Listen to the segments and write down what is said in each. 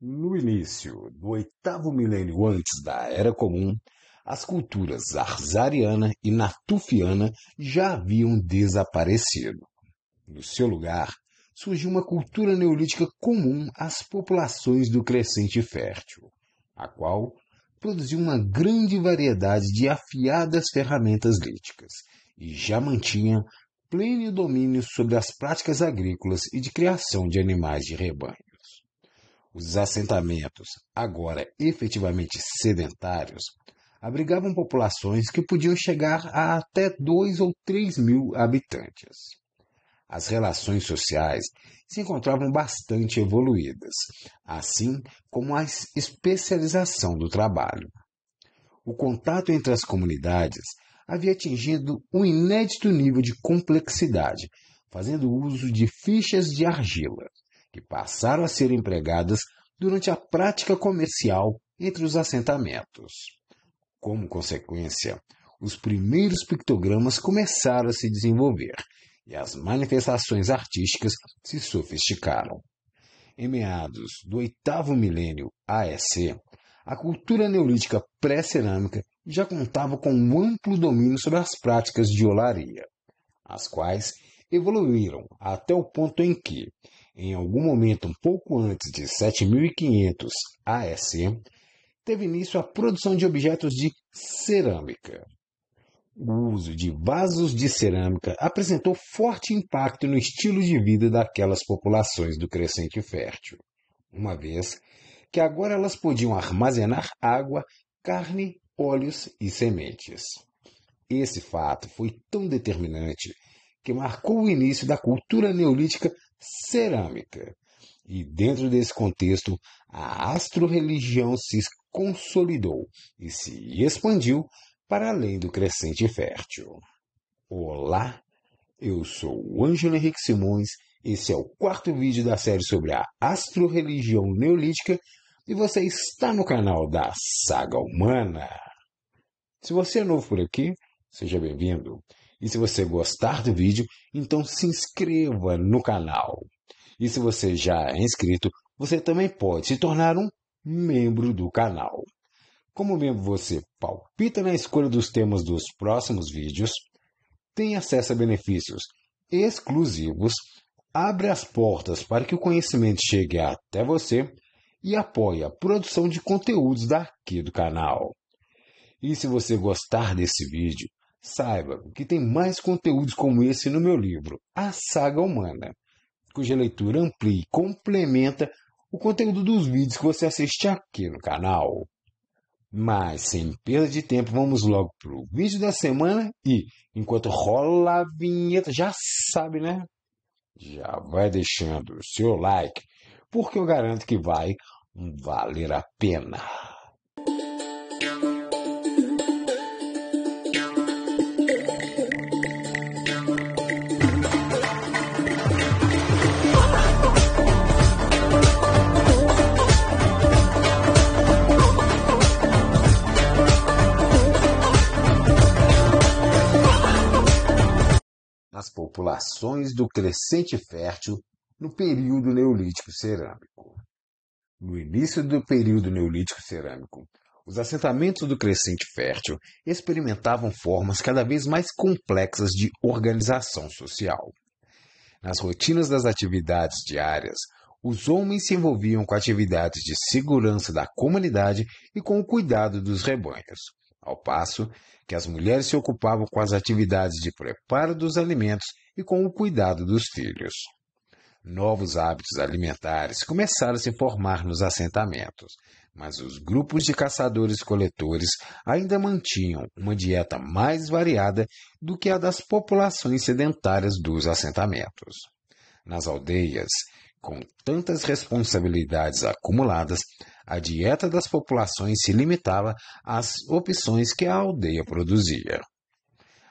No início do oitavo milênio antes da Era Comum, as culturas arzariana e natufiana já haviam desaparecido. No seu lugar, surgiu uma cultura neolítica comum às populações do Crescente Fértil, a qual produziu uma grande variedade de afiadas ferramentas líticas e já mantinha pleno domínio sobre as práticas agrícolas e de criação de animais de rebanhos. Os assentamentos, agora efetivamente sedentários, abrigavam populações que podiam chegar a até 2 ou 3 mil habitantes. As relações sociais se encontravam bastante evoluídas, assim como a especialização do trabalho. O contato entre as comunidades havia atingido um inédito nível de complexidade, fazendo uso de fichas de argila, que passaram a ser empregadas durante a prática comercial entre os assentamentos. Como consequência, os primeiros pictogramas começaram a se desenvolver e as manifestações artísticas se sofisticaram. Em meados do oitavo milênio AEC, a cultura neolítica pré-cerâmica já contava com um amplo domínio sobre as práticas de olaria, as quais evoluíram até o ponto em que, em algum momento um pouco antes de 7500 AEC, teve início a produção de objetos de cerâmica. O uso de vasos de cerâmica apresentou forte impacto no estilo de vida daquelas populações do Crescente Fértil, uma vez que agora elas podiam armazenar água, carne, óleos e sementes. Esse fato foi tão determinante que marcou o início da cultura neolítica cerâmica. E dentro desse contexto, a astrorreligião se consolidou e se expandiu para além do Crescente Fértil. Olá, eu sou o Ângelo Henrique Simões, esse é o quarto vídeo da série sobre a astrorreligião neolítica e você está no canal da Saga Humana. Se você é novo por aqui, seja bem-vindo. E se você gostar do vídeo, então se inscreva no canal. E se você já é inscrito, você também pode se tornar um membro do canal. Como membro, você palpita na escolha dos temas dos próximos vídeos, tem acesso a benefícios exclusivos, abre as portas para que o conhecimento chegue até você e apoia a produção de conteúdos daqui do canal. E se você gostar desse vídeo, saiba que tem mais conteúdos como esse no meu livro, A Saga Humana, cuja leitura amplia e complementa o conteúdo dos vídeos que você assiste aqui no canal. Mas, sem perda de tempo, vamos logo para o vídeo da semana e, enquanto rola a vinheta, já sabe, né? Já vai deixando o seu like, porque eu garanto que vai valer a pena. As populações do Crescente Fértil no período Neolítico Cerâmico. No início do período Neolítico Cerâmico, os assentamentos do Crescente Fértil experimentavam formas cada vez mais complexas de organização social. Nas rotinas das atividades diárias, os homens se envolviam com atividades de segurança da comunidade e com o cuidado dos rebanhos, ao passo que as mulheres se ocupavam com as atividades de preparo dos alimentos e com o cuidado dos filhos. Novos hábitos alimentares começaram a se formar nos assentamentos, mas os grupos de caçadores-coletores ainda mantinham uma dieta mais variada do que a das populações sedentárias dos assentamentos. Nas aldeias, com tantas responsabilidades acumuladas, a dieta das populações se limitava às opções que a aldeia produzia.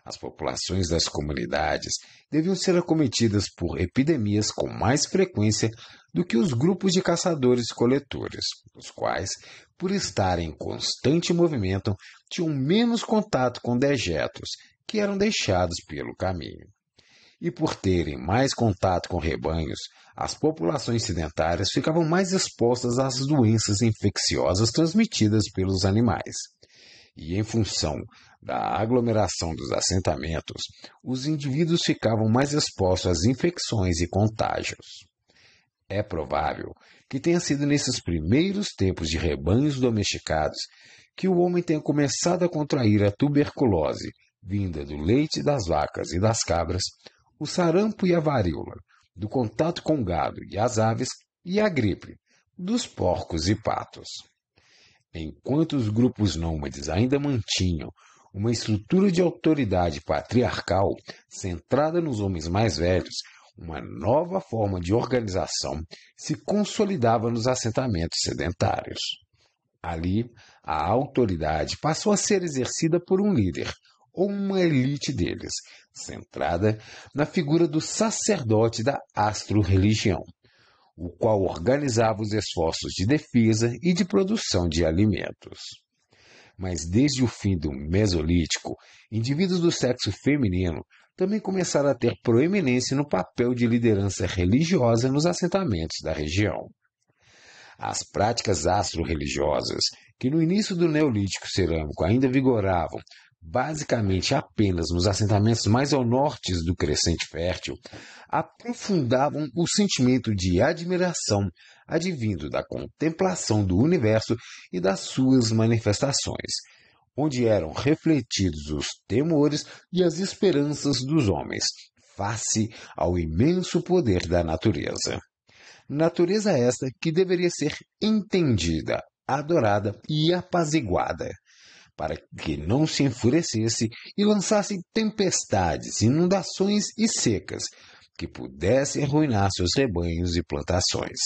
As populações das comunidades deviam ser acometidas por epidemias com mais frequência do que os grupos de caçadores-coletores, os quais, por estarem em constante movimento, tinham menos contato com dejetos que eram deixados pelo caminho. E por terem mais contato com rebanhos, as populações sedentárias ficavam mais expostas às doenças infecciosas transmitidas pelos animais. E em função da aglomeração dos assentamentos, os indivíduos ficavam mais expostos às infecções e contágios. É provável que tenha sido nesses primeiros tempos de rebanhos domesticados que o homem tenha começado a contrair a tuberculose, vinda do leite das vacas e das cabras, o sarampo e a varíola, do contato com o gado e as aves, e a gripe, dos porcos e patos. Enquanto os grupos nômades ainda mantinham uma estrutura de autoridade patriarcal centrada nos homens mais velhos, uma nova forma de organização se consolidava nos assentamentos sedentários. Ali, a autoridade passou a ser exercida por um líder, ou uma elite deles, centrada na figura do sacerdote da astro-religião, o qual organizava os esforços de defesa e de produção de alimentos. Mas desde o fim do Mesolítico, indivíduos do sexo feminino também começaram a ter proeminência no papel de liderança religiosa nos assentamentos da região. As práticas astro-religiosas, que no início do Neolítico Cerâmico ainda vigoravam basicamente apenas nos assentamentos mais ao norte do Crescente Fértil, aprofundavam o sentimento de admiração advindo da contemplação do universo e das suas manifestações, onde eram refletidos os temores e as esperanças dos homens, face ao imenso poder da natureza. Natureza esta que deveria ser entendida, adorada e apaziguada, para que não se enfurecesse e lançasse tempestades, inundações e secas, que pudessem arruinar seus rebanhos e plantações.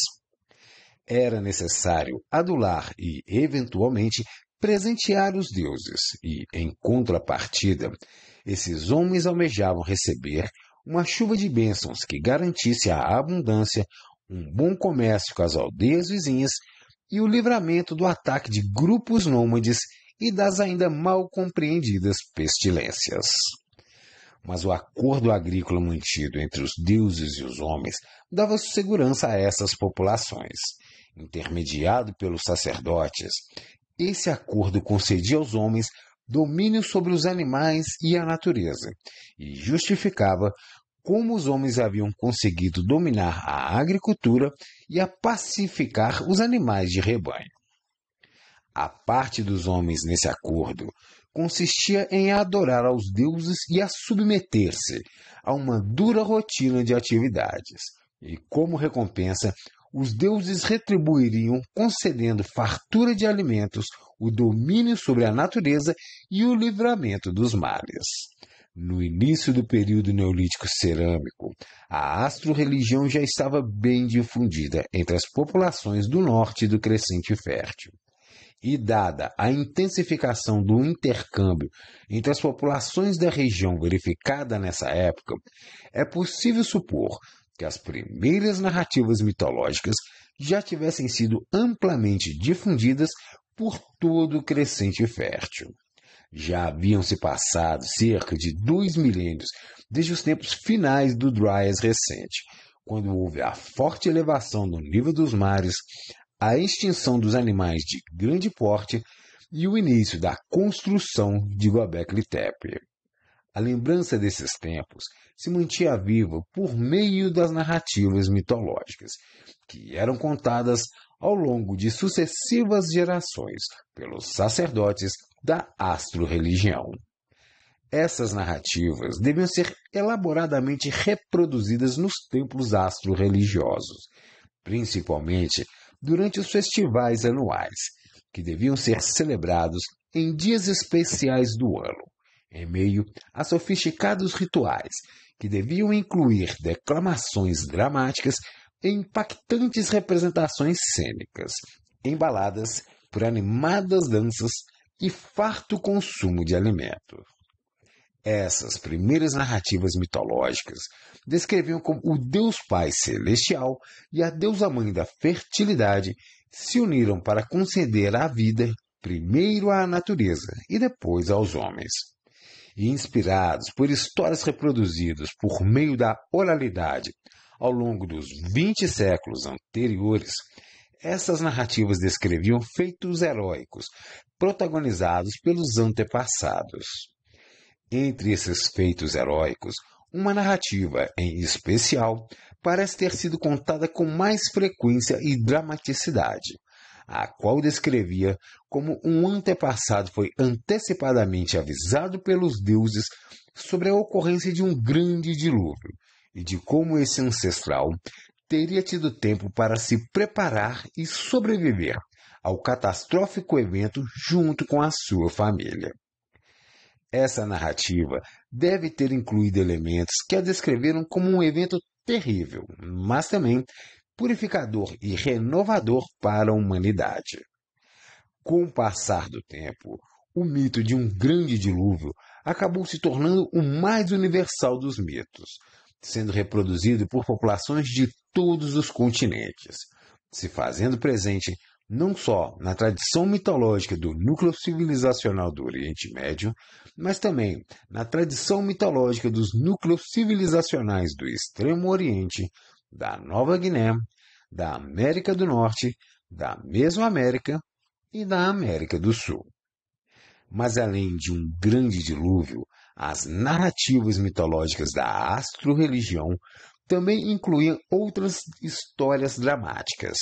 Era necessário adular e, eventualmente, presentear os deuses, e, em contrapartida, esses homens almejavam receber uma chuva de bênçãos que garantisse a abundância, um bom comércio com as aldeias vizinhas e o livramento do ataque de grupos nômades e das ainda mal compreendidas pestilências. Mas o acordo agrícola mantido entre os deuses e os homens dava segurança a essas populações. Intermediado pelos sacerdotes, esse acordo concedia aos homens domínio sobre os animais e a natureza, e justificava como os homens haviam conseguido dominar a agricultura e a pacificar os animais de rebanho. A parte dos homens nesse acordo consistia em adorar aos deuses e a submeter-se a uma dura rotina de atividades, e como recompensa, os deuses retribuiriam concedendo fartura de alimentos, o domínio sobre a natureza e o livramento dos males. No início do período neolítico cerâmico, a astro-religião já estava bem difundida entre as populações do norte do Crescente Fértil. E dada a intensificação do intercâmbio entre as populações da região verificada nessa época, é possível supor que as primeiras narrativas mitológicas já tivessem sido amplamente difundidas por todo o Crescente Fértil. Já haviam se passado cerca de 2 milênios desde os tempos finais do Dryas recente, quando houve a forte elevação do nível dos mares, a extinção dos animais de grande porte e o início da construção de Göbekli Tepe. A lembrança desses tempos se mantinha viva por meio das narrativas mitológicas, que eram contadas ao longo de sucessivas gerações pelos sacerdotes da astro-religião. Essas narrativas deviam ser elaboradamente reproduzidas nos templos astro-religiosos, principalmente durante os festivais anuais, que deviam ser celebrados em dias especiais do ano, em meio a sofisticados rituais que deviam incluir declamações dramáticas e impactantes representações cênicas, embaladas por animadas danças e farto consumo de alimento. Essas primeiras narrativas mitológicas descreviam como o Deus Pai Celestial e a Deusa Mãe da Fertilidade se uniram para conceder a vida primeiro à natureza e depois aos homens. e inspirados por histórias reproduzidas por meio da oralidade ao longo dos 20 séculos anteriores, essas narrativas descreviam feitos heróicos protagonizados pelos antepassados. Entre esses feitos heróicos, uma narrativa, em especial, parece ter sido contada com mais frequência e dramaticidade, a qual descrevia como um antepassado foi antecipadamente avisado pelos deuses sobre a ocorrência de um grande dilúvio e de como esse ancestral teria tido tempo para se preparar e sobreviver ao catastrófico evento junto com a sua família. Essa narrativa deve ter incluído elementos que a descreveram como um evento terrível, mas também purificador e renovador para a humanidade. Com o passar do tempo, o mito de um grande dilúvio acabou se tornando o mais universal dos mitos, sendo reproduzido por populações de todos os continentes, se fazendo presente não só na tradição mitológica do núcleo civilizacional do Oriente Médio, mas também na tradição mitológica dos núcleos civilizacionais do Extremo Oriente, da Nova Guiné, da América do Norte, da Mesoamérica e da América do Sul. Mas além de um grande dilúvio, as narrativas mitológicas da astro-religião também incluíam outras histórias dramáticas,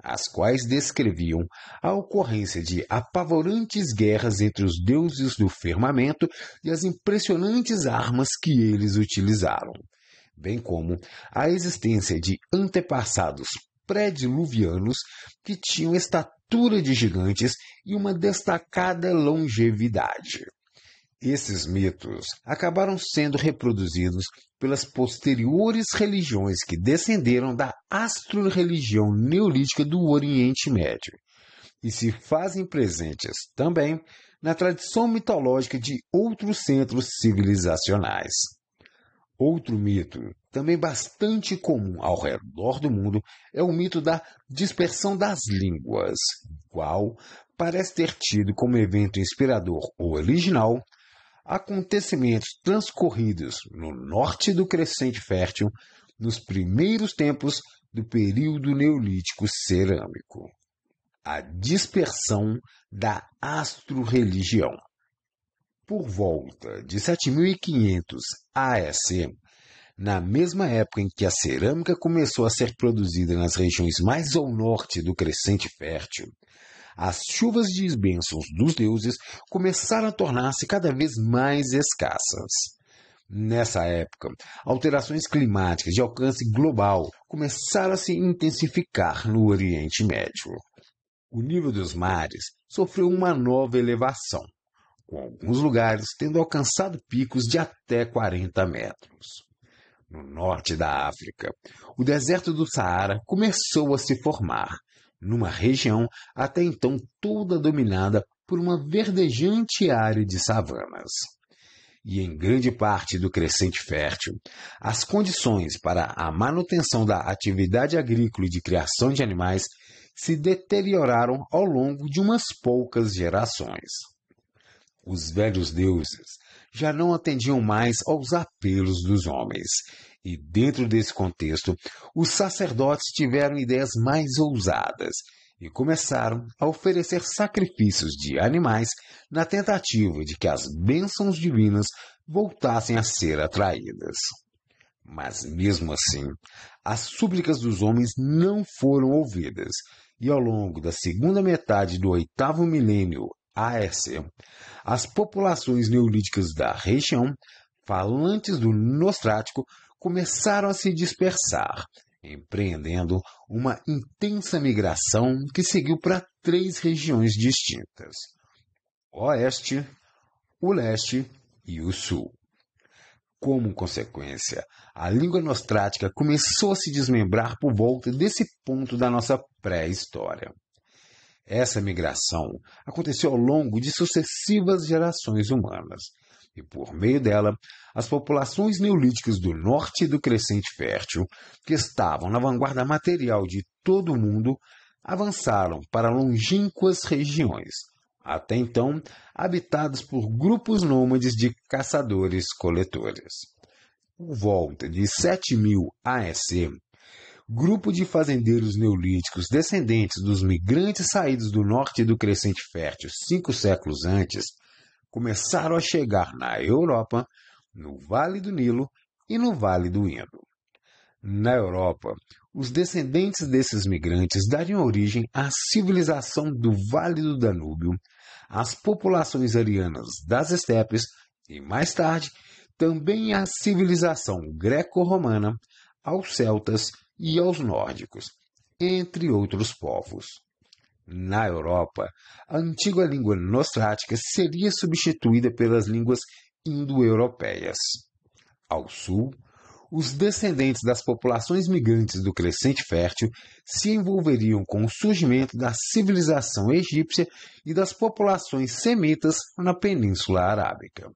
as quais descreviam a ocorrência de apavorantes guerras entre os deuses do firmamento e as impressionantes armas que eles utilizaram, bem como a existência de antepassados pré-diluvianos que tinham estatura de gigantes e uma destacada longevidade. Esses mitos acabaram sendo reproduzidos pelas posteriores religiões que descenderam da astro-religião neolítica do Oriente Médio e se fazem presentes também na tradição mitológica de outros centros civilizacionais. Outro mito, também bastante comum ao redor do mundo, é o mito da dispersão das línguas, o qual parece ter tido como evento inspirador original acontecimentos transcorridos no norte do Crescente Fértil nos primeiros tempos do período neolítico cerâmico. A dispersão da astro-religião. Por volta de 7500 AEC, na mesma época em que a cerâmica começou a ser produzida nas regiões mais ao norte do Crescente Fértil, as chuvas de bênçãos dos deuses começaram a tornar-se cada vez mais escassas. Nessa época, alterações climáticas de alcance global começaram a se intensificar no Oriente Médio. O nível dos mares sofreu uma nova elevação, com alguns lugares tendo alcançado picos de até 40 metros. No norte da África, o deserto do Saara começou a se formar, numa região até então toda dominada por uma verdejante área de savanas. E em grande parte do Crescente Fértil, as condições para a manutenção da atividade agrícola e de criação de animais se deterioraram ao longo de umas poucas gerações. Os velhos deuses já não atendiam mais aos apelos dos homens, e dentro desse contexto, os sacerdotes tiveram ideias mais ousadas e começaram a oferecer sacrifícios de animais na tentativa de que as bênçãos divinas voltassem a ser atraídas. Mas mesmo assim, as súplicas dos homens não foram ouvidas, e ao longo da segunda metade do 8º milênio AEC, as populações neolíticas da região, falantes do Nostrático, começaram a se dispersar, empreendendo uma intensa migração que seguiu para 3 regiões distintas: o Oeste, o Leste e o Sul. Como consequência, a língua nostrática começou a se desmembrar por volta desse ponto da nossa pré-história. Essa migração aconteceu ao longo de sucessivas gerações humanas, e por meio dela, as populações neolíticas do norte do Crescente Fértil, que estavam na vanguarda material de todo o mundo, avançaram para longínquas regiões, até então habitados por grupos nômades de caçadores-coletores. Por volta de 7000 AEC, grupo de fazendeiros neolíticos descendentes dos migrantes saídos do norte do Crescente Fértil 5 séculos antes começaram a chegar na Europa, no Vale do Nilo e no Vale do Indo. Na Europa, os descendentes desses migrantes dariam origem à civilização do Vale do Danúbio, às populações arianas das estepes e, mais tarde, também à civilização greco-romana, aos celtas e aos nórdicos, entre outros povos. Na Europa, a antiga língua nostrática seria substituída pelas línguas indo-europeias. Ao sul, os descendentes das populações migrantes do Crescente Fértil se envolveriam com o surgimento da civilização egípcia e das populações semitas na Península Arábica.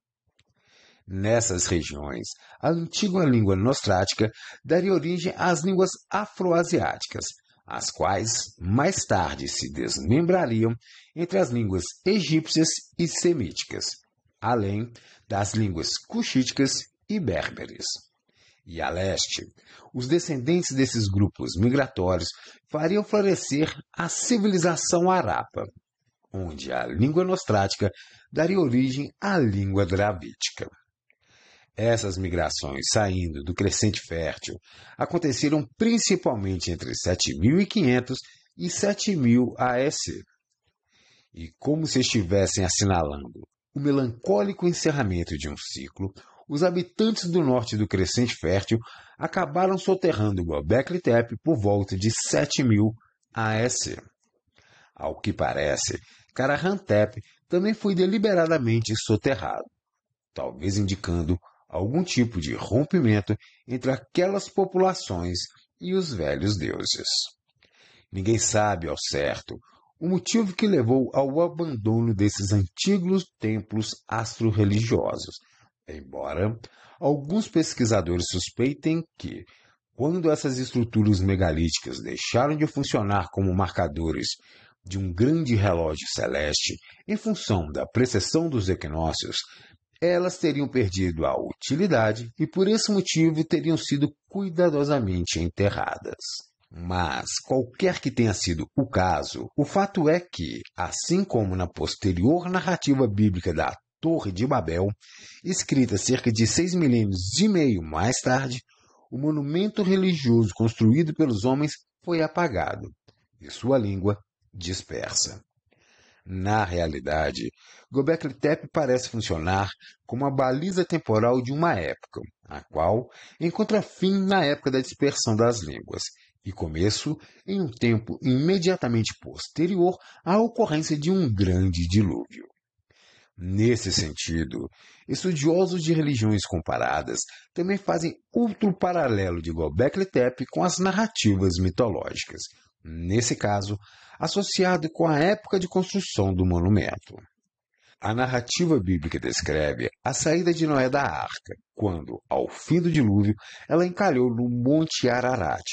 Nessas regiões, a antiga língua nostrática daria origem às línguas afroasiáticas, as quais mais tarde se desmembrariam entre as línguas egípcias e semíticas, além das línguas cuxíticas e berberes. E a leste, os descendentes desses grupos migratórios fariam florescer a civilização arapa, onde a língua nostrática daria origem à língua dravítica. Essas migrações saindo do Crescente Fértil aconteceram principalmente entre 7500 e 7000 AEC. E como se estivessem assinalando o melancólico encerramento de um ciclo, os habitantes do norte do Crescente Fértil acabaram soterrando Göbekli Tepe por volta de 7000 AEC. Ao que parece, Karahan-Tepe também foi deliberadamente soterrado, talvez indicando algum tipo de rompimento entre aquelas populações e os velhos deuses. Ninguém sabe ao certo o motivo que levou ao abandono desses antigos templos astro-religiosos, embora alguns pesquisadores suspeitem que, quando essas estruturas megalíticas deixaram de funcionar como marcadores de um grande relógio celeste em função da precessão dos equinócios, elas teriam perdido a utilidade e, por esse motivo, teriam sido cuidadosamente enterradas. Mas, qualquer que tenha sido o caso, o fato é que, assim como na posterior narrativa bíblica da Torre de Babel, escrita cerca de 6 milênios e meio mais tarde, o monumento religioso construído pelos homens foi apagado e sua língua dispersa. Na realidade, Göbekli Tepe parece funcionar como a baliza temporal de uma época, a qual encontra fim na época da dispersão das línguas, e começo em um tempo imediatamente posterior à ocorrência de um grande dilúvio. Nesse sentido, estudiosos de religiões comparadas também fazem outro paralelo de Göbekli Tepe com as narrativas mitológicas, nesse caso, associado com a época de construção do monumento. A narrativa bíblica descreve a saída de Noé da arca, quando, ao fim do dilúvio, ela encalhou no Monte Ararat,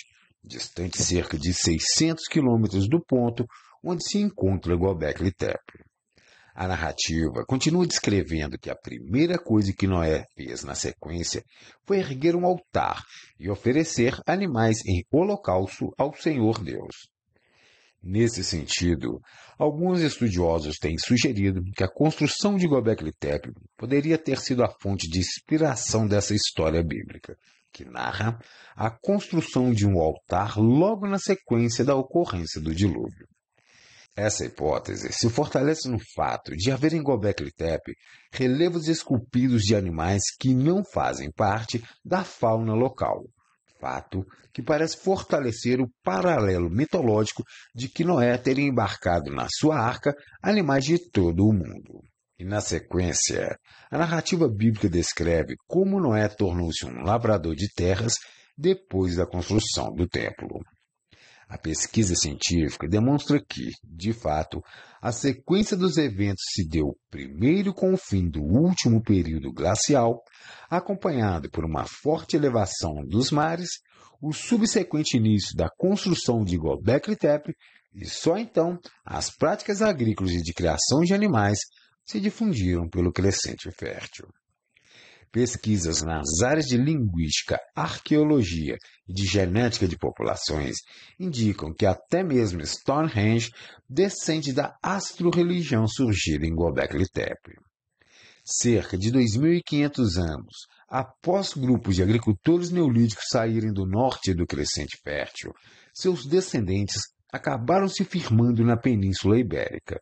distante cerca de 600 quilômetros do ponto onde se encontra Göbekli Tepe. A narrativa continua descrevendo que a primeira coisa que Noé fez na sequência foi erguer um altar e oferecer animais em holocausto ao Senhor Deus. Nesse sentido, alguns estudiosos têm sugerido que a construção de Göbekli Tepe poderia ter sido a fonte de inspiração dessa história bíblica, que narra a construção de um altar logo na sequência da ocorrência do dilúvio. Essa hipótese se fortalece no fato de haver em Göbekli Tepe relevos esculpidos de animais que não fazem parte da fauna local, fato que parece fortalecer o paralelo mitológico de que Noé teria embarcado na sua arca animais de todo o mundo. E na sequência, a narrativa bíblica descreve como Noé tornou-se um lavrador de terras depois da construção do templo. A pesquisa científica demonstra que, de fato, a sequência dos eventos se deu primeiro com o fim do último período glacial, acompanhado por uma forte elevação dos mares, o subsequente início da construção de Göbekli Tepe e só então as práticas agrícolas e de criação de animais se difundiram pelo Crescente Fértil. Pesquisas nas áreas de linguística, arqueologia e de genética de populações indicam que até mesmo Stonehenge descende da astro-religião surgida em Göbekli Tepe. Cerca de 2.500 anos após grupos de agricultores neolíticos saírem do norte do Crescente Fértil, seus descendentes acabaram se firmando na Península Ibérica,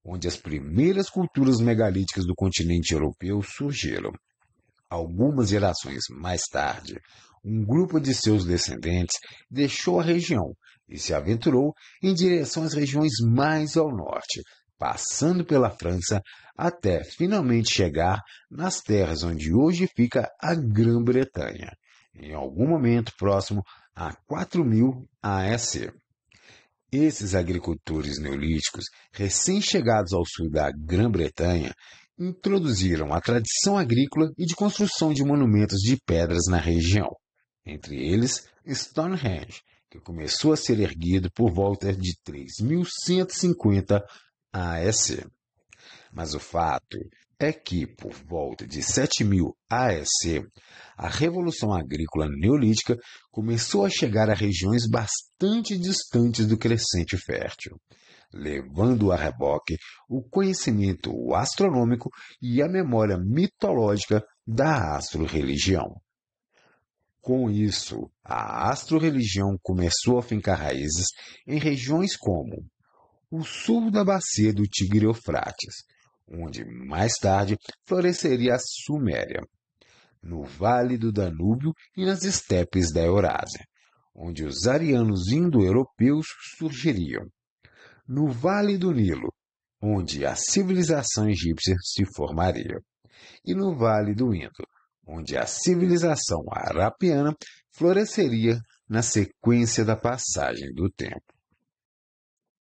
onde as primeiras culturas megalíticas do continente europeu surgiram. Algumas gerações mais tarde, um grupo de seus descendentes deixou a região e se aventurou em direção às regiões mais ao norte, passando pela França até finalmente chegar nas terras onde hoje fica a Grã-Bretanha, em algum momento próximo a 4000 AEC. Esses agricultores neolíticos, recém-chegados ao sul da Grã-Bretanha, introduziram a tradição agrícola e de construção de monumentos de pedras na região, entre eles Stonehenge, que começou a ser erguido por volta de 3150 AEC. Mas o fato é que, por volta de 7000 AEC, a Revolução Agrícola Neolítica começou a chegar a regiões bastante distantes do Crescente Fértil, levando a reboque o conhecimento astronômico e a memória mitológica da astro-religião. Com isso, a astro-religião começou a fincar raízes em regiões como o sul da bacia do Tigre-Eufrates, onde mais tarde floresceria a Suméria, no Vale do Danúbio e nas estepes da Eurásia, onde os arianos indo-europeus surgiriam, no Vale do Nilo, onde a civilização egípcia se formaria, e no Vale do Indo, onde a civilização arapiana floresceria na sequência da passagem do tempo.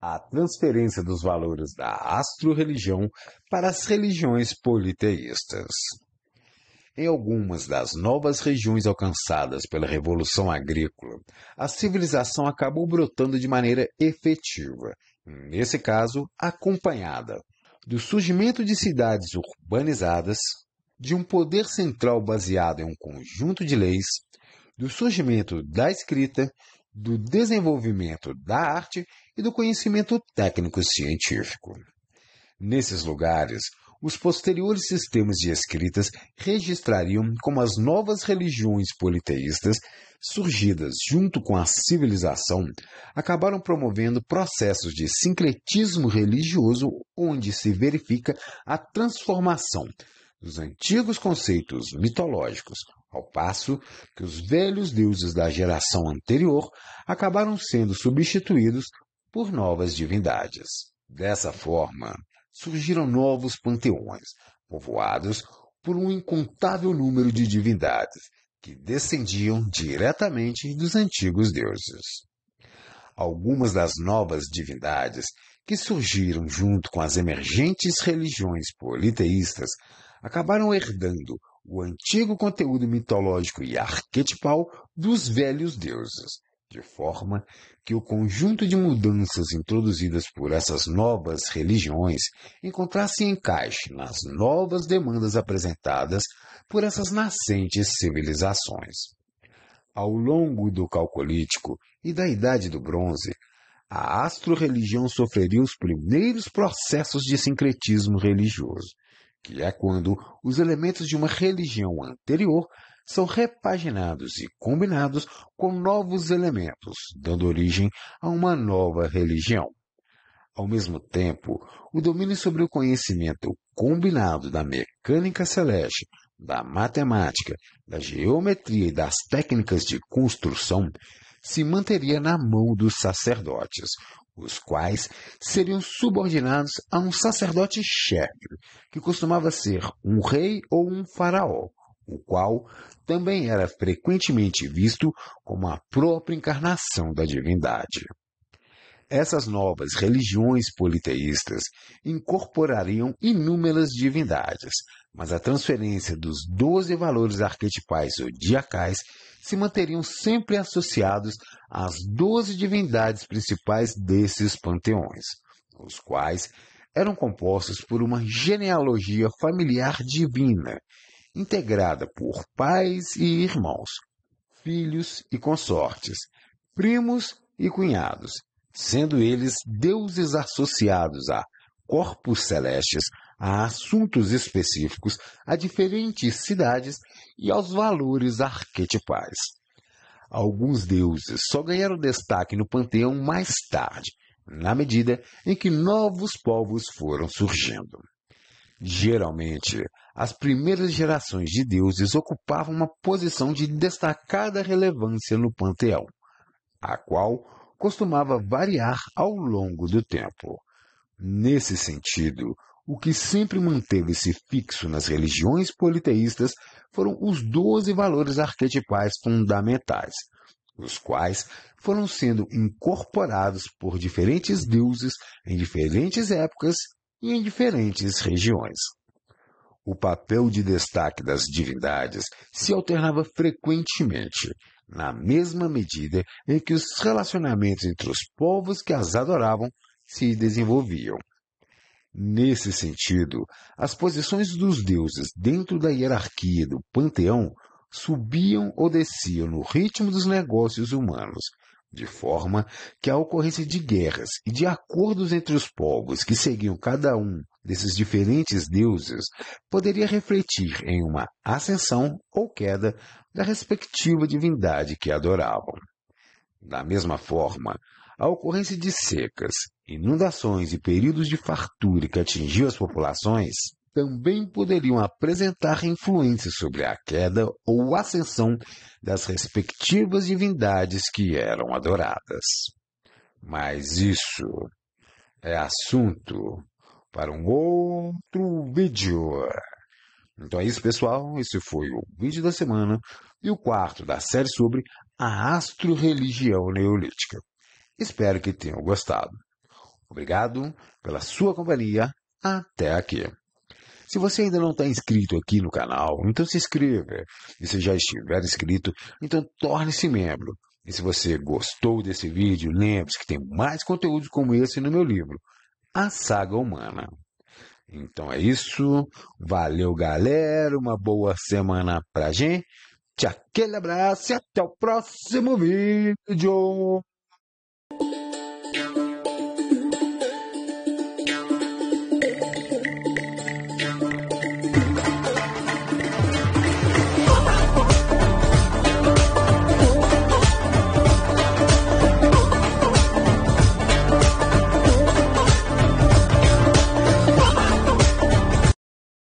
A transferência dos valores da astro-religião para as religiões politeístas. Em algumas das novas regiões alcançadas pela Revolução Agrícola, a civilização acabou brotando de maneira efetiva, nesse caso, acompanhada do surgimento de cidades urbanizadas, de um poder central baseado em um conjunto de leis, do surgimento da escrita, do desenvolvimento da arte e do conhecimento técnico-científico. Nesses lugares, os posteriores sistemas de escritas registrariam como as novas religiões politeístas, surgidas junto com a civilização, acabaram promovendo processos de sincretismo religioso onde se verifica a transformação dos antigos conceitos mitológicos, ao passo que os velhos deuses da geração anterior acabaram sendo substituídos por novas divindades. Dessa forma, surgiram novos panteões, povoados por um incontável número de divindades, que descendiam diretamente dos antigos deuses. Algumas das novas divindades que surgiram junto com as emergentes religiões politeístas acabaram herdando o antigo conteúdo mitológico e arquetipal dos velhos deuses, de forma que o conjunto de mudanças introduzidas por essas novas religiões encontrasse encaixe nas novas demandas apresentadas por essas nascentes civilizações. Ao longo do Calcolítico e da Idade do Bronze, a astro-religião sofreria os primeiros processos de sincretismo religioso, que é quando os elementos de uma religião anterior são repaginados e combinados com novos elementos, dando origem a uma nova religião. Ao mesmo tempo, o domínio sobre o conhecimento combinado da mecânica celeste, da matemática, da geometria e das técnicas de construção se manteria na mão dos sacerdotes, os quais seriam subordinados a um sacerdote-chefe, que costumava ser um rei ou um faraó, o qual também era frequentemente visto como a própria encarnação da divindade. Essas novas religiões politeístas incorporariam inúmeras divindades, mas a transferência dos 12 valores arquetipais zodiacais se manteriam sempre associados às 12 divindades principais desses panteões, os quais eram compostos por uma genealogia familiar divina, integrada por pais e irmãos, filhos e consortes, primos e cunhados, sendo eles deuses associados a corpos celestes, a assuntos específicos, a diferentes cidades e aos valores arquetipais. Alguns deuses só ganharam destaque no panteão mais tarde, na medida em que novos povos foram surgindo. Geralmente, as primeiras gerações de deuses ocupavam uma posição de destacada relevância no panteão, a qual costumava variar ao longo do tempo. Nesse sentido, o que sempre manteve-se fixo nas religiões politeístas foram os 12 valores arquetipais fundamentais, os quais foram sendo incorporados por diferentes deuses em diferentes épocas e em diferentes regiões. O papel de destaque das divindades se alternava frequentemente, na mesma medida em que os relacionamentos entre os povos que as adoravam se desenvolviam. Nesse sentido, as posições dos deuses dentro da hierarquia do panteão subiam ou desciam no ritmo dos negócios humanos, de forma que a ocorrência de guerras e de acordos entre os povos que seguiam cada um desses diferentes deuses poderia refletir em uma ascensão ou queda da respectiva divindade que adoravam. Da mesma forma, a ocorrência de secas, inundações e períodos de fartura que atingiu as populações também poderiam apresentar influência sobre a queda ou ascensão das respectivas divindades que eram adoradas. Mas isso é assunto para um outro vídeo. Então é isso, pessoal. Esse foi o vídeo da semana e o quarto da série sobre a astro-religião neolítica. Espero que tenham gostado. Obrigado pela sua companhia até aqui. Se você ainda não está inscrito aqui no canal, então se inscreva. E se já estiver inscrito, então torne-se membro. E se você gostou desse vídeo, lembre-se que tem mais conteúdos como esse no meu livro, A Saga Humana. Então é isso. Valeu, galera. Uma boa semana pra gente. Aquele abraço e até o próximo vídeo.